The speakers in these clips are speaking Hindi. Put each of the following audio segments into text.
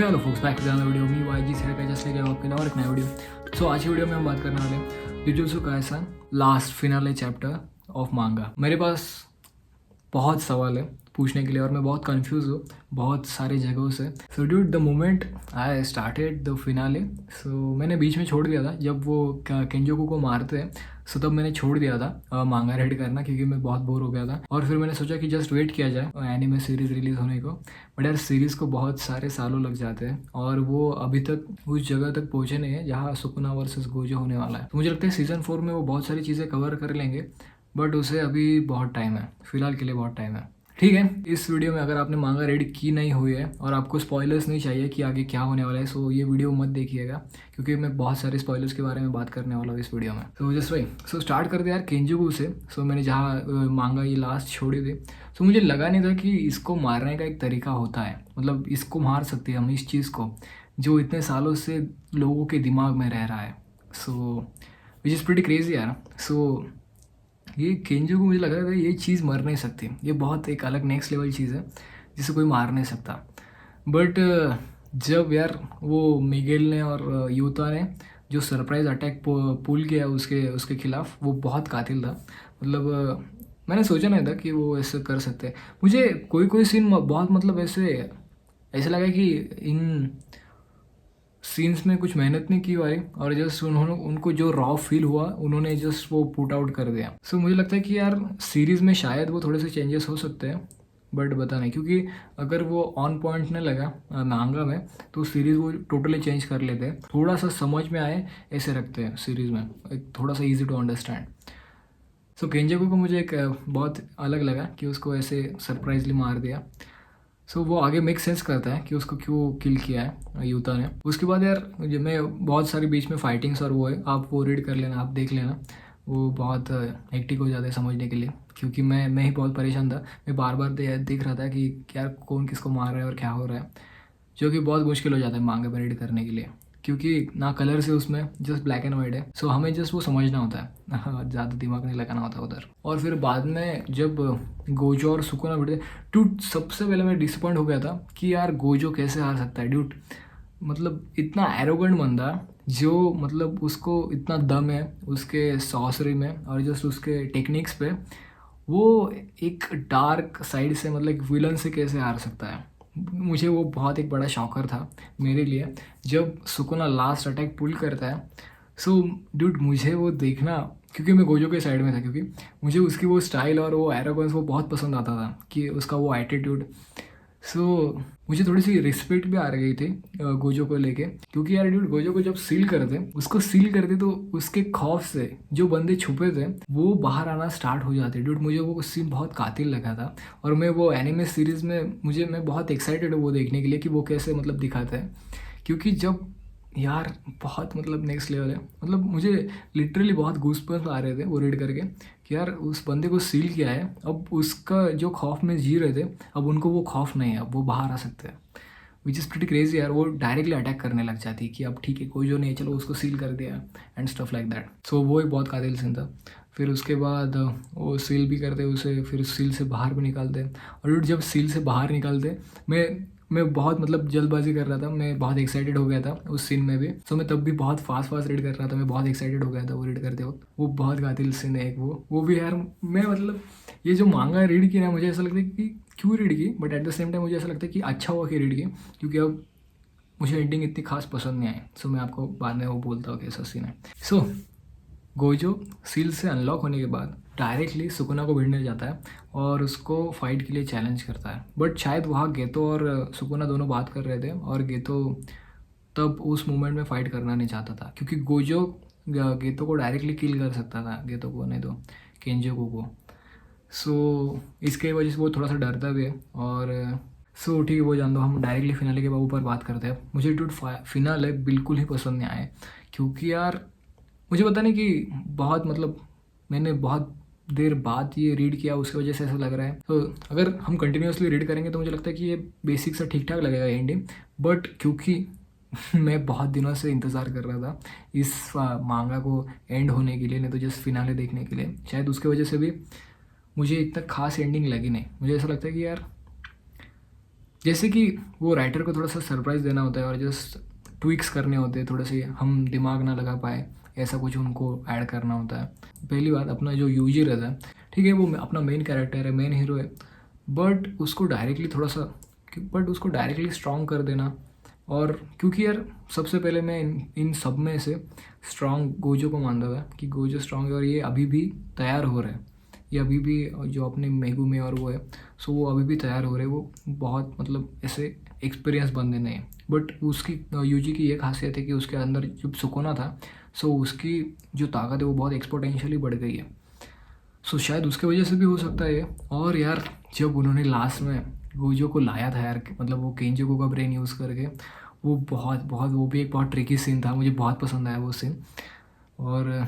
Hello folks, back to the video. मी वाईजी से का जस्ट लेके आया आपके लिए और एक नया वीडियो। सो आज की वीडियो में हम बात करने वाले हैं jujutsu Kaisen last finale chapter of मांगा। मेरे पास बहुत सवाल है पूछने के लिए और मैं बहुत कंफ्यूज हूँ बहुत सारी जगहों से। So dude the moment I started the finale, so मैंने बीच में छोड़ दिया था जब वो केंजोकू को मारते हैं। सो तब मैंने छोड़ दिया था मांगा रीड करना क्योंकि मैं बहुत बोर हो गया था। और फिर मैंने सोचा कि जस्ट वेट किया जाए एनीमे सीरीज रिलीज होने को। बट यार सीरीज़ को बहुत सारे सालों लग जाते हैं और वो अभी तक उस जगह तक पहुँचे नहीं है जहाँ सुकुना वर्सेस गोजो होने वाला है। तो मुझे लगता है सीज़न 4 में वो बहुत सारी चीज़ें कवर कर लेंगे, बट उसे अभी बहुत टाइम है, फिलहाल के लिए बहुत टाइम है। ठीक है, इस वीडियो में अगर आपने मांगा रीड की नहीं हुई है और आपको स्पॉयलर्स नहीं चाहिए कि आगे क्या होने वाला है, सो ये वीडियो मत देखिएगा क्योंकि मैं बहुत सारे स्पॉयलर्स के बारे में बात करने वाला हूँ इस वीडियो में। तो जस्ट वही, सो स्टार्ट कर दिया यार केंजुकू से। सो मैंने जहाँ मांगा ये लास्ट छोड़ी थी, सो मुझे लगा नहीं था कि इसको मारने का एक तरीका होता है, मतलब इसको मार सकते हैं हम, इस चीज़ को जो इतने सालों से लोगों के दिमाग में रह रहा है। सो विच इज़ प्रीटी क्रेजी यार। सो ये केंजो को मुझे लग रहा था ये चीज़ मर नहीं सकती, ये बहुत एक अलग नेक्स्ट लेवल चीज़ है जिसे कोई मार नहीं सकता। बट जब यार वो मिगेल ने और यूता ने जो सरप्राइज अटैक पुल किया उसके उसके खिलाफ, वो बहुत कातिल था। मतलब मैंने सोचा नहीं था कि वो ऐसे कर सकते हैं। मुझे कोई कोई सीन बहुत मतलब ऐसे ऐसे लगा कि इन सीन्स में कुछ मेहनत नहीं की भाई, और जस्ट उन्होंने उनको जो रॉ फील हुआ उन्होंने जस्ट वो पुट आउट कर दिया। सो मुझे लगता है कि यार सीरीज़ में शायद वो थोड़े से चेंजेस हो सकते हैं, बट पता नहीं, क्योंकि अगर वो ऑन पॉइंट नहीं लगा मांगा में तो सीरीज़ वो टोटली चेंज कर लेते हैं। थोड़ा सा समझ में आए ऐसे रखते हैं सीरीज़ में, एक थोड़ा सा ईजी टू अंडरस्टैंड। सो केंजेको को मुझे एक बहुत अलग लगा कि उसको ऐसे सरप्राइजली मार दिया। सो वो आगे मेक सेंस करता है कि उसको क्यों किल किया है यूता ने। उसके बाद यार जब मैं बहुत सारी बीच में फाइटिंग्स और वो है, आप वो रीड कर लेना, आप देख लेना, वो बहुत हेक्टिक हो जाता है समझने के लिए क्योंकि मैं ही बहुत परेशान था। मैं बार बार देख रहा था कि यार कौन किसको मार रहा है और क्या हो रहा है, जो कि बहुत मुश्किल हो जाता है मांगा में रीड करने के लिए क्योंकि ना कलर से उसमें जस्ट ब्लैक एंड वाइट है। सो हमें जस्ट वो समझना होता है, ज़्यादा दिमाग नहीं लगाना होता उधर। और फिर बाद में जब गोजो और सुकुना भिड़ते, ड्यूट सबसे पहले मैं डिसअपॉइंट हो गया था कि यार गोजो कैसे हार सकता है ड्यूट। मतलब इतना एरोगेंट बंदा जो, मतलब उसको इतना दम है उसके सॉसरी में और जस्ट उसके टेक्निक्स पे, वो एक डार्क साइड से मतलब एक विलन से कैसे हार सकता है। मुझे वो बहुत एक बड़ा शॉकर था मेरे लिए जब सुकुना लास्ट अटैक पुल करता है। सो ड्यूड मुझे वो देखना, क्योंकि मैं गोजो के साइड में था, क्योंकि मुझे उसकी वो स्टाइल और वो एरोगेंस वो बहुत पसंद आता था कि उसका वो एटीट्यूड। सो मुझे थोड़ी सी रिस्पेक्ट भी आ रही थी गोजो को लेके, क्योंकि यार ड्यूड गोजो को जब सील करते उसको सील करते तो उसके खौफ से जो बंदे छुपे थे वो बाहर आना स्टार्ट हो जाते। ड्यूड मुझे वो सीन बहुत कातिल लगा था और मैं वो एनिमे सीरीज़ में मैं बहुत एक्साइटेड हूँ वो देखने के लिए कि वो कैसे मतलब दिखाते हैं, क्योंकि जब यार बहुत मतलब नेक्स्ट लेवल है। मतलब मुझे लिटरली बहुत गूज़बम्स आ रहे थे वो रीड करके कि यार उस बंदे को सील किया है, अब उसका जो खौफ में जी रहे थे अब उनको वो खौफ नहीं है, अब वो बाहर आ सकते हैं। विच इज़ प्रीटी क्रेजी यार। वो डायरेक्टली अटैक करने लग जाती है कि अब ठीक है कोई जो नहीं है, चलो उसको सील कर दिया एंड स्टफ लाइक दैट। सो वो एक बहुत कातिल सीन था। फिर उसके बाद वो सील भी करते उसे, फिर सील से बाहर भी निकालते, और जब सील से बाहर निकालते मैं बहुत मतलब जल्दबाजी कर रहा था, मैं बहुत एक्साइटेड हो गया था उस सीन में भी। सो मैं तब भी बहुत फास्ट रीड कर रहा था, मैं बहुत एक्साइटेड हो गया था वो रीड करते वक्त। वो बहुत कातिल सीन है एक वो भी यार। मैं मतलब ये जो मांगा रीड की ना, मुझे ऐसा लगता है कि क्यों रीड की, but at the same time मुझे ऐसा लगता है कि अच्छा हुआ कि रीड की, क्योंकि अब मुझे एंडिंग इतनी खास पसंद नहीं आई। सो मैं आपको बाद में वो बोलता हूँ कैसा सीन है। सो गोजो सील से अनलॉक होने के बाद डायरेक्टली सुकुना को भिड़ने जाता है और उसको फाइट के लिए चैलेंज करता है। बट शायद वहाँ गेतो और सुकुना दोनों बात कर रहे थे और गेतो तब उस मोमेंट में फाइट करना नहीं चाहता था, क्योंकि गोजो गेतो को डायरेक्टली किल कर सकता था, गेतो को नहीं तो केंजोको को। सो इसके वजह से वो थोड़ा सा डरता भी है। और सो ठीक है वो जान दो, हम डायरेक्टली फिनाले के ऊपर बात करते हैं। मुझे टूट फिनाले बिल्कुल ही पसंद नहीं आए, क्योंकि यार मुझे पता नहीं कि बहुत मतलब मैंने बहुत देर बाद ये रीड किया उसकी वजह से ऐसा लग रहा है। तो अगर हम कंटिन्यूसली रीड करेंगे तो मुझे लगता है कि ये बेसिक सा ठीक ठाक लगेगा एंडिंग, बट क्योंकि मैं बहुत दिनों से इंतज़ार कर रहा था इस मांगा को एंड होने के लिए, नहीं तो जस्ट फिनाले देखने के लिए, शायद उसकी वजह से भी मुझे इतना खास एंडिंग लगी नहीं। मुझे ऐसा लगता है कि यार जैसे कि वो राइटर को थोड़ा सा सरप्राइज़ देना होता है और जस्ट ट्विक्स करने होते हैं, थोड़े से हम दिमाग ना लगा पाए, ऐसा कुछ उनको ऐड करना होता है। पहली बात, अपना जो यूजी रहता है, ठीक है, वो अपना मेन कैरेक्टर है, मेन हीरो है, बट उसको डायरेक्टली स्ट्रॉन्ग कर देना। और क्योंकि यार सबसे पहले मैं इन सब में से स्ट्रॉन्ग गोजो को मानता था कि गोजो स्ट्रॉन्ग है और ये अभी भी तैयार हो रहा है, ये अभी भी जो अपने मेगुमे और वो है, सो वो अभी भी तैयार हो रहे हैं। वो बहुत मतलब ऐसे एक्सपीरियंस बंदे नहीं है, बट उसकी यूजी की ये खासियत है कि उसके अंदर जब सुकोना था, सो उसकी जो ताकत है वो बहुत एक्सपोनेंशियली बढ़ गई है। सो शायद उसके वजह से भी हो सकता है ये। और यार जब उन्होंने लास्ट में गोजो को लाया था यार, मतलब वो केंजोको का ब्रेन यूज़ करके, वो बहुत बहुत वो भी एक बहुत ट्रिकी सीन था, मुझे बहुत पसंद आया वो सीन। और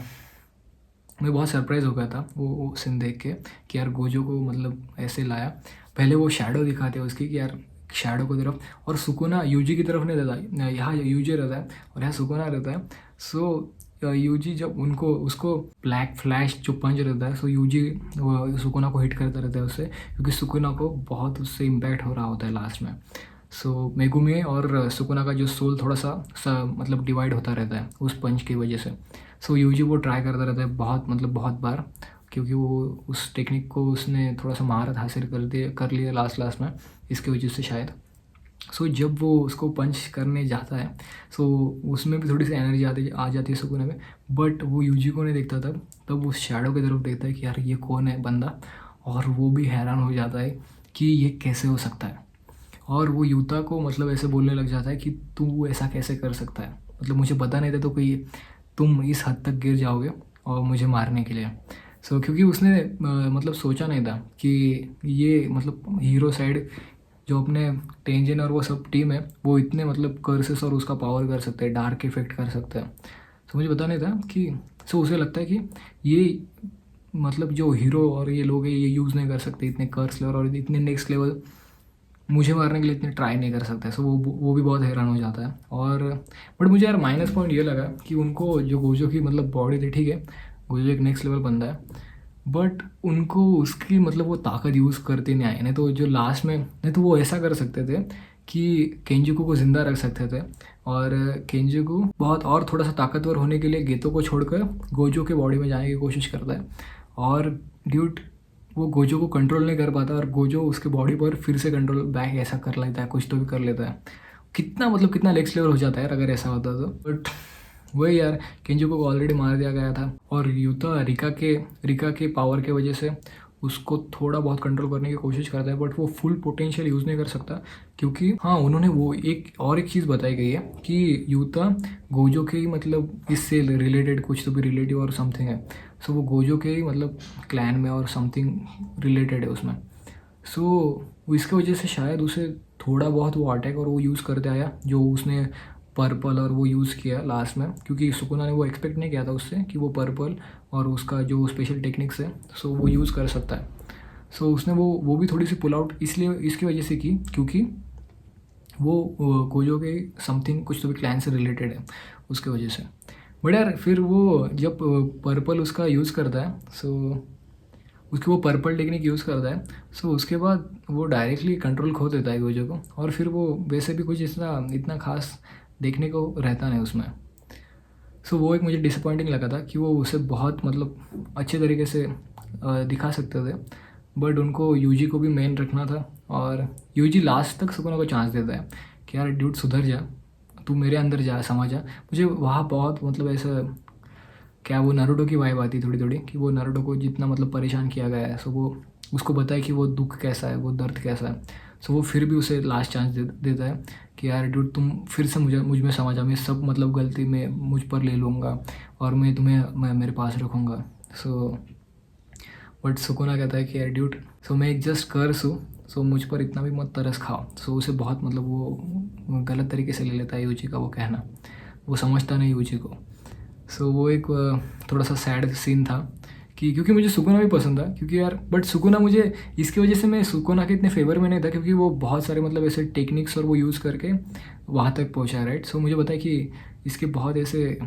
मैं बहुत सरप्राइज़ हो गया था वो सीन देख के कि यार गोजो को मतलब ऐसे लाया। पहले वो शैडो दिखाते हैं उसकी कि यार शैडो की तरफ, और सुकुना यूजी की तरफ नहीं रहता, यहाँ यूजी रहता है और यहाँ सुकुना रहता है। सो यूजी जब उनको उसको ब्लैक फ्लैश जो पंच रहता है, सो यूजी सुकुना को हिट करता रहता है उससे, क्योंकि सुकुना को बहुत उससे इम्पैक्ट हो रहा होता है लास्ट में। सो मेगुमे और सुकुना का जो सोल थोड़ा सा मतलब डिवाइड होता रहता है उस पंच की वजह से। सो यूजी वो ट्राई करता रहता है बहुत बार, क्योंकि वो उस टेक्निक को उसने थोड़ा सा महारत हासिल कर लिया लास्ट में, इसकी वजह से शायद। सो जब वो उसको पंच करने जाता है, सो उसमें भी थोड़ी सी एनर्जी आ जाती है सुकुना में, बट वो यूजी को नहीं देखता तब वो शैडो की तरफ देखता है कि यार ये कौन है बंदा, और वो भी हैरान हो जाता है कि ये कैसे हो सकता है। और वो यूता को मतलब ऐसे बोलने लग जाता है कि तू ऐसा कैसे कर सकता है, मतलब मुझे पता नहीं था तो कोई तुम इस हद तक गिर जाओगे और मुझे मारने के लिए। सो क्योंकि उसने मतलब सोचा नहीं था कि ये मतलब हीरो साइड जो अपने टेंजन और वो सब टीम है, वो इतने मतलब कर्सेस और उसका पावर कर सकते हैं, डार्क इफेक्ट कर सकते हैं। सो मुझे पता नहीं था कि सो उसे लगता है कि ये मतलब जो हीरो और ये लोग हैं ये यूज़ नहीं कर सकते इतने कर्स लेवल और इतने नेक्स्ट लेवल मुझे मारने के लिए इतने ट्राई नहीं कर सकते। सो वो भी बहुत हैरान हो जाता है। और बट मुझे यार माइनस पॉइंट ये लगा कि उनको जो गोजो की मतलब बॉडी थी, ठीक है, गोजो एक नेक्स्ट लेवल बंदा है, बट उनको उसकी मतलब वो ताकत यूज़ करते नहीं आए। नहीं तो जो लास्ट में, नहीं तो वो ऐसा कर सकते थे कि केंजुको को ज़िंदा रख सकते थे, और केंजुको बहुत और थोड़ा सा ताकतवर होने के लिए गेतो को छोड़कर गोजो के बॉडी में जाने की कोशिश करता है, और ड्यूट वो गोजो को कंट्रोल नहीं कर पाता और गोजो उसके बॉडी पर फिर से कंट्रोल बैक ऐसा कर लेता है, कुछ तो भी कर लेता है। कितना नेक्स्ट लेवल हो जाता है यार अगर ऐसा होता तो। बट वही यार, केंजुको को ऑलरेडी मार दिया गया था, और यूता रिका के पावर के वजह से उसको थोड़ा बहुत कंट्रोल करने की कोशिश करता है, बट वो फुल पोटेंशियल यूज़ नहीं कर सकता। क्योंकि हाँ, उन्होंने वो एक चीज़ बताई गई है कि यूता गोजो के ही मतलब इससे रिलेटेड कुछ तो भी रिलेटिव और समथिंग है। सो वो गोजो के ही मतलब क्लैन में और समथिंग रिलेटेड है उसमें। सो इसके वजह से शायद उसे थोड़ा बहुत वो अटैक और वो यूज़ करते आया जो उसने पर्पल और वो यूज़ किया लास्ट में, क्योंकि सुकुना ने वो एक्सपेक्ट नहीं किया था उससे कि वो पर्पल और उसका जो स्पेशल टेक्निक्स है सो वो यूज़ कर सकता है। सो उसने वो भी थोड़ी सी पुल आउट इसलिए इसकी वजह से की क्योंकि वो गोजो के समथिंग कुछ तो भी क्लैन से रिलेटेड है उसके वजह से। बट यार फिर वो जब पर्पल उसका यूज़ करता है, सो उसकी वो पर्पल टेक्निक यूज़ करता है, सो उसके बाद वो डायरेक्टली कंट्रोल खो देता है गोजो को, और फिर वो वैसे भी कुछ इतना खास देखने को रहता नहीं उसमें। सो वो एक मुझे डिसअपॉइंटिंग लगा था कि वो उसे बहुत मतलब अच्छे तरीके से दिखा सकते थे, बट उनको यूजी को भी मेन रखना था। और यूजी लास्ट तक सुकुना को चांस देता है कि यार ड्यूड सुधर जा, तू मेरे अंदर जा, समा जा। मुझे वहाँ बहुत मतलब ऐसा क्या वो नारुतो की वाइब आती थोड़ी थोड़ी कि वो नारुतो को जितना मतलब परेशान किया गया है, सो वो उसको बताए कि वो दुख कैसा है, वो दर्द कैसा है। सो वो फिर भी उसे लास्ट चांस देता है कि यार डूड तुम फिर से मुझ में समझ आ, मैं सब मतलब गलती मैं मुझ पर ले लूँगा और मैं मेरे पास रखूँगा। सो बट सुकुना कहता है कि यार ड्यूड, सो मैं एक जस्ट कर्स हूँ, सो मुझ पर इतना भी मत तरस खाओ। सो उसे बहुत मतलब वो गलत तरीके से ले लेता है यूजी का वो कहना, वो समझता नहीं यूजी को। सो वो एक थोड़ा सा सैड सीन था कि क्योंकि मुझे सुकुना भी पसंद था, क्योंकि यार बट सुकुना मुझे इसकी वजह से मैं सुकुना के इतने फेवर में नहीं था, क्योंकि वो बहुत सारे मतलब ऐसे टेक्निक्स और वो यूज़ करके वहाँ तक पहुँचा है, राइट। सो मुझे पता है कि इसके बहुत ऐसे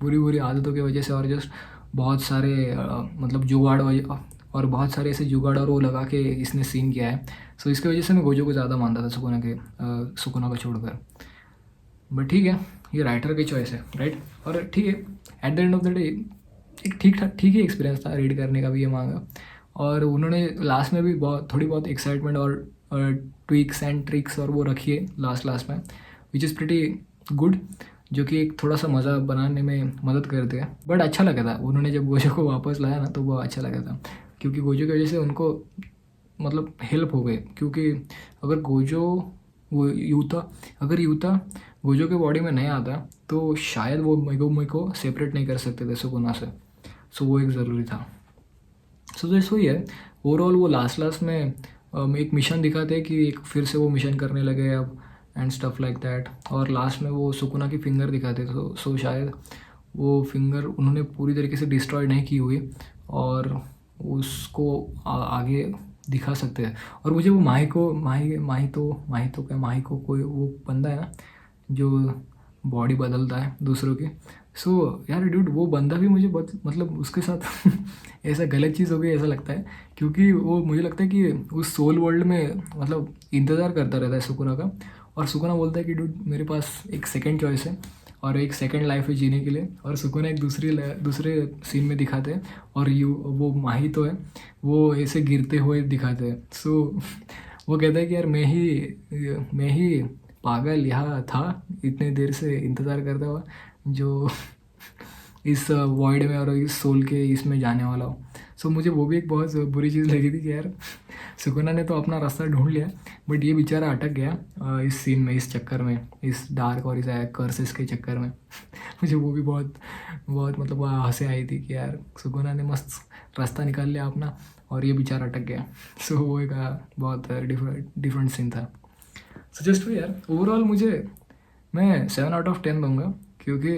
बुरी बुरी आदतों की वजह से और जस्ट बहुत सारे मतलब जुगाड़ और बहुत सारे ऐसे जुगाड़ और वो लगा के इसने सीन किया है। सो इसकी वजह से मैं गोजो को ज़्यादा मानता था सुकुना को छोड़कर। बट ठीक है, ये राइटर की चॉइस है, राइट। और ठीक है, at the end of the day एक ठीक ही एक्सपीरियंस था रीड करने का भी ये मांगा। और उन्होंने लास्ट में भी थोड़ी बहुत एक्साइटमेंट और ट्विक्स एंड ट्रिक्स और वो रखी है लास्ट में, विच इज़ प्रिटी गुड, जो कि एक थोड़ा सा मज़ा बनाने में मदद करते हैं। बट अच्छा लगा था उन्होंने जब गोजो को वापस लाया ना, तो वो अच्छा लगा था, क्योंकि गोजो की वजह से उनको मतलब हेल्प हो गई। क्योंकि अगर यूता गोजो के बॉडी में नहीं आता तो शायद वो मेको सेपरेट नहीं कर सकते थे सुकुना से। सो वो एक ज़रूरी था। सो दैट्स वही है ओवरऑल। वो लास्ट में एक मिशन दिखाते हैं कि एक फिर से वो मिशन करने लगे अब एंड स्टफ लाइक दैट। और लास्ट में वो सुकुना की फिंगर दिखाते थे। सो शायद वो फिंगर उन्होंने पूरी तरीके से डिस्ट्रॉय नहीं की हुई और उसको आगे दिखा सकते हैं। और मुझे वो माही को कोई वो बंदा है ना जो बॉडी बदलता है दूसरों की। सो यार ड्यूड, वो बंदा भी मुझे बहुत मतलब उसके साथ ऐसा गलत चीज़ हो गई ऐसा लगता है, क्योंकि वो मुझे लगता है कि उस सोल वर्ल्ड में मतलब इंतज़ार करता रहता है सुकुना का। और सुकुना बोलता है कि ड्यूड मेरे पास एक सेकंड चॉइस है और एक सेकंड लाइफ है जीने के लिए। और सुकुना एक दूसरे सीन में दिखाते हैं और वो माही तो है वो ऐसे गिरते हुए दिखाते हैं। सो वो कहता है कि यार मैं ही पागल यहाँ था इतने देर से इंतज़ार करता हुआ जो इस वॉइड में और इस सोल के इसमें जाने वाला हो। सो मुझे वो भी एक बहुत बुरी चीज़ लगी थी कि यार सुकुना ने तो अपना रास्ता ढूंढ लिया, बट ये बेचारा अटक गया इस सीन में, इस चक्कर में, इस डार्क और इस कर्सेस के चक्कर में। मुझे वो भी बहुत बहुत मतलब हंसी आई थी कि यार सुकुना ने मस्त रास्ता निकाल लिया अपना और ये बेचारा अटक गया। सो वो एक बहुत डिफरेंट सीन था। सो जस्ट यार ओवरऑल मैं 7/10 दूंगा, क्योंकि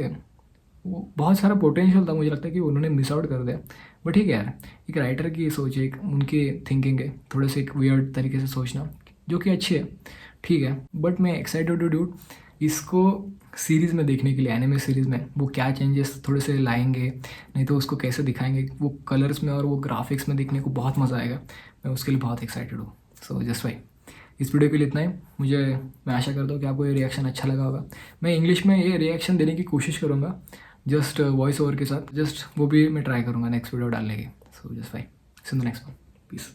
वो बहुत सारा पोटेंशियल था। मुझे लगता है कि उन्होंने मिस आउट कर दिया। बट ठीक है यार, एक राइटर की सोच है, एक उनकी थिंकिंग है, थोड़े से एक वियर्ड तरीके से सोचना, जो कि अच्छी है, ठीक है। बट मैं एक्साइटेड टू डू इसको सीरीज़ में देखने के लिए, एनिमे सीरीज़ में वो क्या चेंजेस थोड़े से लाएंगे, नहीं तो उसको कैसे दिखाएंगे वो कलर्स में और वो ग्राफिक्स में देखने को बहुत मज़ा आएगा। मैं उसके लिए बहुत एक्साइटेड हूँ। सो जस्ट वाई इस वीडियो के लिए इतना ही। मैं आशा करता हूँ कि आपको ये रिएक्शन अच्छा लगा होगा। मैं इंग्लिश में ये रिएक्शन देने की कोशिश करूँगा, जस्ट वॉइस ओवर के साथ, जस्ट वो भी मैं ट्राई करूँगा नेक्स्ट वीडियो डालने की। So just bye, see you in the next one, piece.